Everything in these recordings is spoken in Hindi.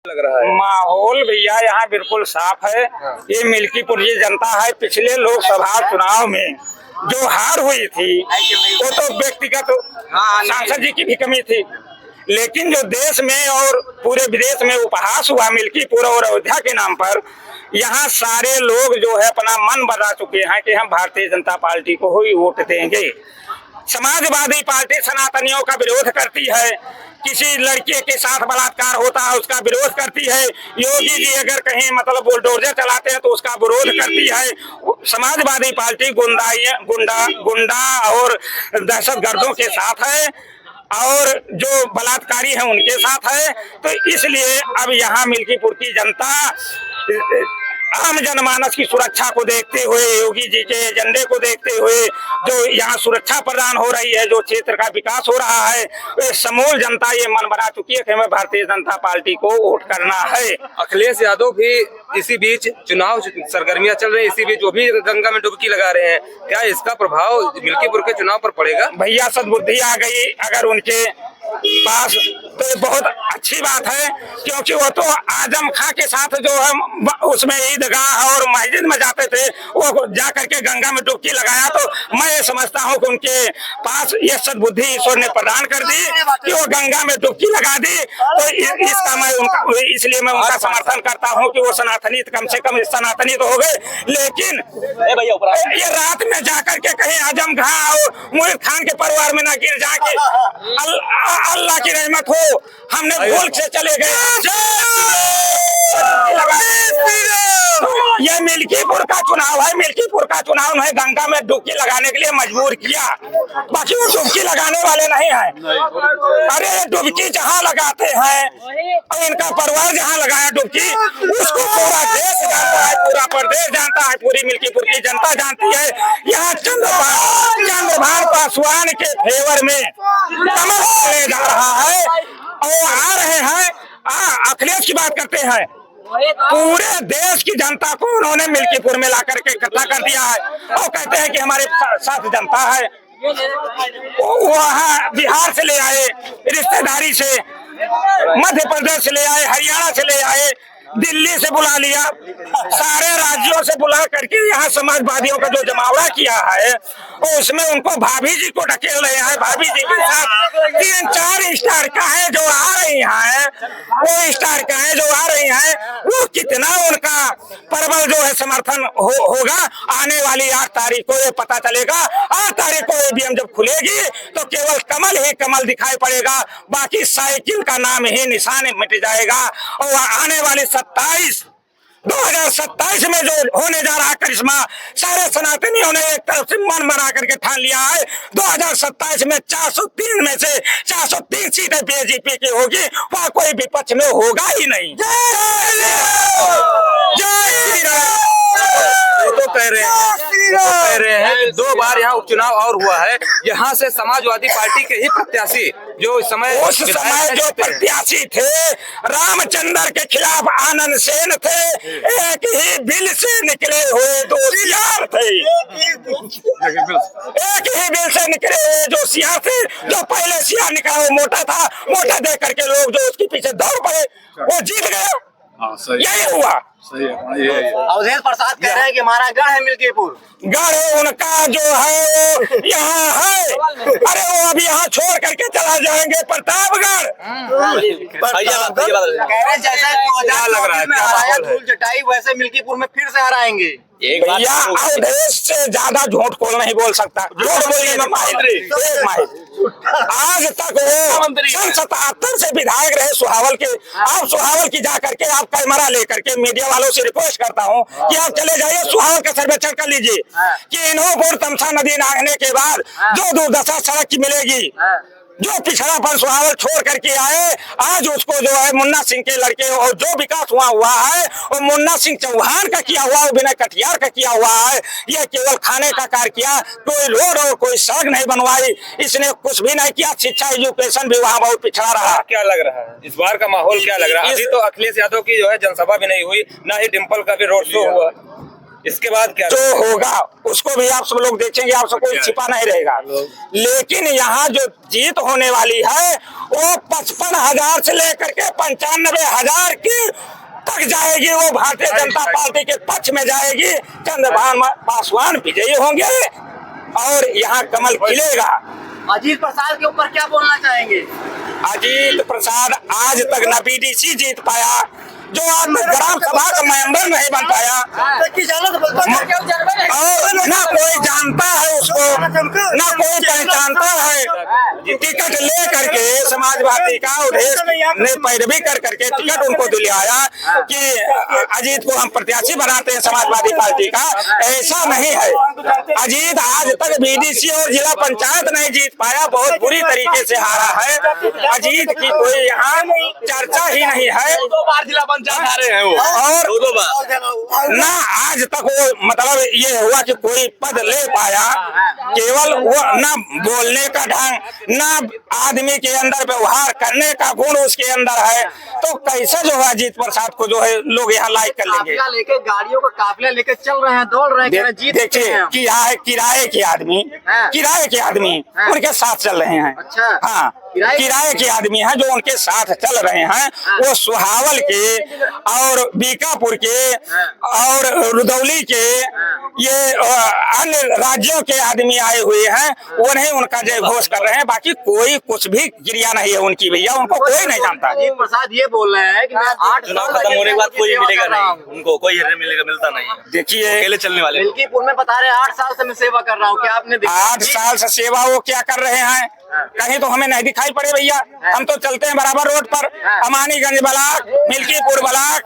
लग रहा है? माहौल भैया यहाँ बिल्कुल साफ है। ये मिल्कीपुर की जनता है। पिछले लोकसभा चुनाव में जो हार हुई थी वो तो व्यक्तिगत सांसद जी की भी कमी थी, लेकिन जो देश में और पूरे विदेश में उपहास हुआ मिल्कीपुर और अयोध्या के नाम पर, यहाँ सारे लोग जो है अपना मन बना चुके हैं कि हम भारतीय जनता पार्टी को ही वोट देंगे। समाजवादी पार्टी सनातनियों का विरोध करती है, किसी लड़के के साथ बलात्कार होता है उसका विरोध करती है, योगी जी अगर कहीं मतलब बुलडोजर चलाते हैं तो उसका विरोध करती है। समाजवादी पार्टी गुंडा और दहशतगर्दों के साथ है और जो बलात्कारी हैं उनके साथ है। तो इसलिए अब यहाँ मिल्कीपुर की जनता आम जनमानस की सुरक्षा को देखते हुए, योगी जी के एजेंडे को देखते हुए जो यहाँ सुरक्षा प्रदान हो रही है, जो क्षेत्र का विकास हो रहा है, ये समूल जनता ये मन बना चुकी है कि हमें भारतीय जनता पार्टी को वोट करना है। अखिलेश यादव भी इसी बीच चुनाव सरगर्मियां चल रही है, इसी बीच वो भी गंगा में डुबकी लगा रहे हैं। क्या इसका प्रभाव मिल्कीपुर के चुनाव पर पड़ेगा? भैया सद्बुद्धि आ गई अगर उनके पास तो ये बहुत अच्छी बात है, क्योंकि वो तो आजम खां के साथ जो है उसमें ईदगाह और मस्जिद में जाते थे, वो जाकर के गंगा में डुबकी लगाया। तो मैं ये समझता हूँ कि उनके पास ये सद्बुद्धि ईश्वर ने प्रदान कर दी कि वो गंगा में डुबकी लगा दी। तो इसका मैं इसलिए मैं उनका समर्थन करता हूँ कि वो सनातनी, कम से कम सनातनी तो हो गए, लेकिन ये रात में जाकर के कहीं आजम खां और मुहित खान के परिवार में ना गिर जाके अल्लाह की रहमत हो, हमने भूल से चले गए। ये मिल्कीपुर का चुनाव है, मिल्कीपुर का चुनाव उन्हें गंगा में डुबकी लगाने के लिए मजबूर किया, बाकी वो डुबकी लगाने वाले नहीं हैं। अरे डुबकी जहाँ लगाते हैं और इनका परिवार जहाँ लगाया डुबकी, उसको पूरा देश जानता है, पूरा प्रदेश जानता है, पूरी मिल्कीपुर की जनता जानती है। यहाँ चंद्रभान पासवान के फेवर में कमल ले जा रहा है और आ रहे हैं। अखिलेश की बात करते हैं, पूरे देश की जनता को उन्होंने मिल्कीपुर में ला करके इकट्ठा कर दिया है और कहते हैं कि हमारे साथ जनता है। वहाँ बिहार से ले आए, रिश्तेदारी से मध्य प्रदेश से ले आए, हरियाणा से ले आए, दिल्ली से बुला लिया, सारे राज्यों से बुला करके यहाँ समाजवादियों का जो जमावड़ा किया है उसमें उनको भाभी जी को ढकेल रहे हैं। भाभी जी के साथ 3-4 स्टार का है जो आ रही हैं, वो स्टार का है जो आ रही हैं, वो कितना उनका प्रबल जो है समर्थन होगा आने वाली 8 तारीख को ये पता चलेगा। 8 तारीख को ईवीएम जब खुलेगी तो केवल कमल ही कमल दिखाई पड़ेगा, बाकी साइकिल का नाम ही निशान मिट जाएगा। और आने वाली 2027 में जो होने जा रहा करिश्मा, सारे सनातनियों ने एक तरफ से मन बना करके ठान लिया है। 2027 में 403 में से 403 सीटें बीजेपी की होगी, वहाँ कोई विपक्ष में होगा ही नहीं। तो कह रहे हैं कि 2 बार यहाँ उपचुनाव और हुआ है, यहाँ से समाजवादी पार्टी के ही प्रत्याशी जो उस समय जो प्रत्याशी थे रामचंद्र के खिलाफ आनंद सेन थे, एक ही बिल से निकले हुए 2 सियार थे, एक ही बिल से निकले हुए 2 सियार थे। जो पहले सियार निकला वो मोटा था, मोटा देख करके लोग जो उसके पीछे दौड़ पड़े वो जीत गया। यही हुआ। अवधेश प्रसाद कह रहे हैं कि हमारा गढ़ है मिल्कीपुर, गढ़ उनका जो है वो यहाँ है। अरे वो अब यहाँ छोड़ करके चला जाएंगे प्रतापगढ़। जैसे 2024 में हराया धूल चटाई, वैसे मिल्कीपुर में फिर से हराएंगे। भैया अवधेश से ज्यादा झूठ कोई नहीं बोल सकता, झूठ बोलने में माहिर। आज तक वो 77 से विधायक रहे सुहावल के। आप सुहावल की जा करके आप कैमरा लेकर के मीडिया वालों से रिक्वेस्ट करता हूं कि आप चले जाइए सुहावल का सर्वेक्षण कर लीजिए कि इन्हों तमसा नदी नागने के बाद जो दुर्दशा सड़क की मिलेगी, जो पिछड़ापन सुहावल छोड़ करके आए, आज उसको जो है मुन्ना सिंह के लड़के और जो विकास हुआ है वो मुन्ना सिंह चौहान का किया हुआ, विनय कटियार का किया हुआ है। ये केवल खाने का कार्य किया, कोई रोड और कोई सड़क नहीं बनवाई, इसने कुछ भी नहीं किया। शिक्षा एजुकेशन भी वहाँ बहुत पिछड़ा रहा। क्या लग रहा है इस बार का माहौल क्या लग रहा है? अभी तो अखिलेश यादव की जो है जनसभा भी नहीं हुई, ना ही डिम्पल का भी रोड शो हुआ। इसके बाद क्या जो होगा उसको भी आप सब लोग देखेंगे, आप सब कोई छिपा नहीं रहेगा। लेकिन यहाँ जो जीत होने वाली है वो 55,000 से लेकर के 95,000 की तक जाएगी। वो भारतीय जनता पार्टी के पक्ष में जाएगी। चंद्रभान पासवान विजयी होंगे और यहाँ कमल खिलेगा। अजीत प्रसाद के ऊपर क्या बोलना चाहेंगे? अजीत प्रसाद आज तक न बीडीसी जीत पाया, जो आज ग्राम सभा का मेंबर नहीं बन पाया, और न कोई जानता है उसको, न कोई पहचानता है। टिकट ले करके समाजवादी का उद्देश्य ने पैरवी कर करके टिकट उनको दिलाया कि अजीत को हम प्रत्याशी बनाते हैं समाजवादी पार्टी का। ऐसा नहीं है। अजीत आज तक बीडीसी और जिला पंचायत नहीं जीत पाया, बहुत बुरी तरीके से हारा है। अजीत की कोई यहाँ चर्चा ही नहीं है। 2 बार जिला पंचायत हारे हैं वो, और 2 बार ना आज तक वो मतलब ये हुआ कि कोई पद ले पाया। केवल वो न बोलने का ढंग, न आदमी के अंदर व्यवहार करने का गुण उसके अंदर है, तो कैसे जो है अजीत प्रसाद को जो है लोग यहाँ लाइक कर लेंगे। काफिला लेके, गाड़ियों का काफिला लेके चल रहे हैं, दौड़ रहे हैं, जीत देखिए किराए के आदमी, किराए के आदमी उनके साथ चल रहे हैं। अच्छा। हाँ, किराए के आदमी हैं जो उनके साथ चल रहे हैं। वो सुहावल के और बीकापुर के और रुदौली के, ये अन्य राज्यों के आदमी आए हुए हैं, उन्हें उनका जय घोष कर रहे हैं। बाकी कोई कुछ भी क्रिया नहीं है उनकी, भैया उनको कोई नहीं जानता। अजीत प्रसाद ये बोल रहे हैं कि मैं 8 चुनाव खत्म होने के बाद कोई मिलेगा नहीं, उनको कोई मिलता नहीं है। देखिए अकेले चलने वाले। मिल्कीपुर में बता रहे हैं 8 साल से मैं सेवा कर रहा हूँ, क्या आपने 8 साल से सेवा वो क्या कर रहे हैं कहीं तो हमें नहीं दिखाई पड़े भैया। हम तो चलते हैं बराबर रोड पर। अमानीगंज ब्लॉक, मिल्कीपुर ब्लॉक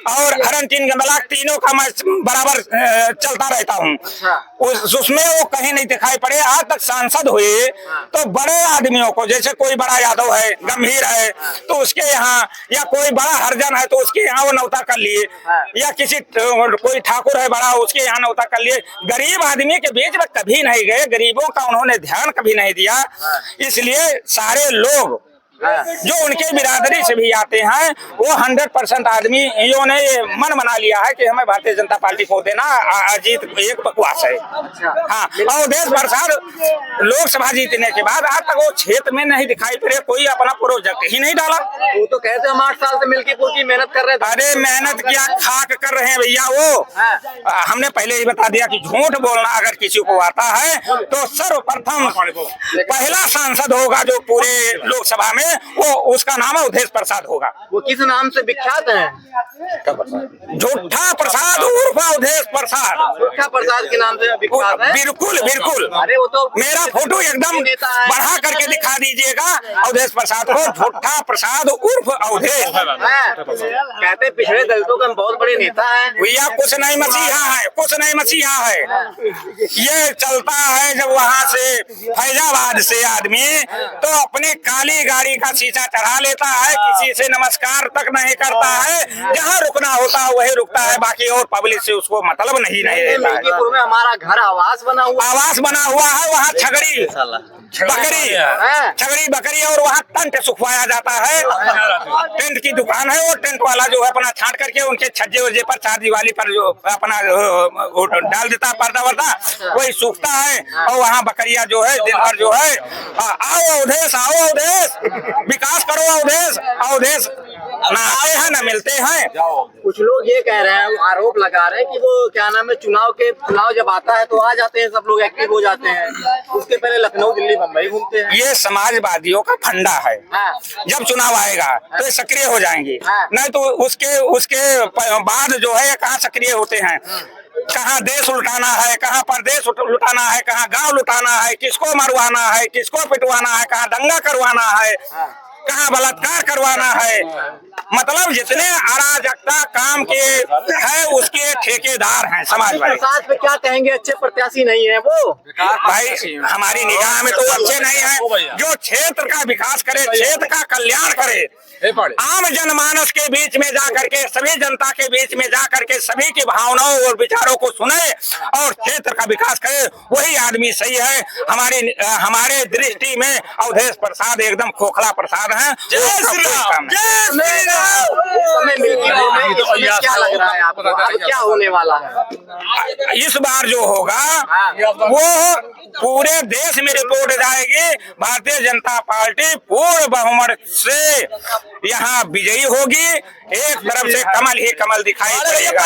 और हरनचिनगंज ब्लॉक, तीनों का मैं बराबर चलता रहता हूँ। उसमें वो कहीं नहीं दिखाई पड़े। आज तक सांसद हुए तो बड़े आदमियों को, जैसे कोई बड़ा यादव है, गंभीर है, तो उसके यहाँ, या कोई बड़ा हरिजन है तो उसके यहाँ वो नौता कर लिए, या किसी कोई ठाकुर है बड़ा, उसके यहाँ नौता कर लिए। गरीब आदमी के बीच में कभी नहीं गए, गरीबों का उन्होंने ध्यान कभी नहीं दिया। इसलिए सारे लोग जो उनके बिरादरी से भी आते हैं, वो 100% आदमियों ने ये मन बना लिया है कि हमें भारतीय जनता पार्टी को देना। अजीत एक बकवास है। हाँ, और देश प्रसाद लोकसभा जीतने के बाद आज तक वो क्षेत्र में नहीं दिखाई पड़े, कोई अपना प्रोजेक्ट ही नहीं डाला। वो तो कहते हम 8 साल से मिल्कीपुर की मेहनत कर रहे थे। अरे मेहनत क्या, खाक कर रहे हैं भैया वो। हमने पहले ही बता दिया कि झूठ बोलना अगर किसी को आता है तो सर्वप्रथम पहला सांसद होगा जो पूरे लोकसभा में, वो उसका नाम है उदेश प्रसाद होगा। वो किस नाम से विख्यात है? झूठा प्रसाद उर्फ उदेश प्रसाद। झूठा प्रसाद के नाम से विख्यात है। बिल्कुल बिल्कुल। अरे वो तो मेरा फोटो एकदम बढ़ा करके दिखा दीजिएगा अवधेश प्रसाद को। झूठा प्रसाद उर्फ अवधेश। कहते पिछड़े दलितों का बहुत बड़े नेता है भैया। कुछ नहीं मसीहा है, कुछ नहीं मसीहा है। ये चलता है जब वहाँ से फैजाबाद से आदमी तो अपनी काली गाड़ी का शीशा चढ़ा लेता है, किसी से नमस्कार तक नहीं करता है। जहाँ रुकना होता है वही रुकता है, बाकी और पब्लिक से उसको मतलब नहीं रहता है। मिल्कीपुर में हमारा घर आवास बना हुआ है, वहाँ छगड़ी बकरी और वहाँ टेंट सुखवाया जाता है। टेंट की दुकान है, वो टेंट वाला जो है अपना छाट करके उनके छज्जे वज्जे पर, चार दीवाली पर जो अपना डाल देता है पर्दा वर्दा, वही सूखता है। और वहाँ बकरिया जो है दिन भर जो है, आओ अवधेश, आओ अवधेश, विकास करो अवधेश। अवधेश ना आते हैं ना मिलते हैं। कुछ लोग ये कह रहे हैं, आरोप लगा रहे हैं कि वो क्या नाम है, चुनाव जब आता है तो आ जाते हैं, सब लोग एक्टिव हो जाते हैं, उसके पहले लखनऊ दिल्ली बम्बई घूमते हैं। ये समाजवादियों का फंडा है। जब चुनाव आएगा तो सक्रिय हो जाएंगे, नहीं तो उसके बाद जो है कहाँ सक्रिय होते हैं। कहाँ देश लुटाना है, कहाँ प्रदेश लुटाना है, कहाँ गांव लुटाना है, किसको मरवाना है, किसको पिटवाना है, कहाँ दंगा करवाना है, कहाँ बलात्कार करवाना है। मतलब जितने अराजकता काम के है उसके ठेकेदार हैं समाजवादी। प्रसाद पे क्या कहेंगे, अच्छे प्रत्याशी नहीं है वो? भाई हमारी निगाह में तो अच्छे नहीं है। जो क्षेत्र का विकास करे, क्षेत्र का कल्याण करे, आम जनमानस के बीच में जा करके, सभी जनता के बीच में जा करके सभी की भावनाओं और विचारों को सुने और क्षेत्र का विकास करे, वही आदमी सही है। हमारे दृष्टि में अवधेश प्रसाद एकदम खोखला प्रसाद है। मिल्कीपुर में इसमें क्या लग रहा है आपको, अब क्या होने वाला है? इस बार जो होगा वो पूरे देश में रिपोर्ट जाएगी। भारतीय जनता पार्टी पूर्ण बहुमत से यहाँ विजयी होगी। एक तरफ से कमल ही कमल दिखाई पड़ेगा।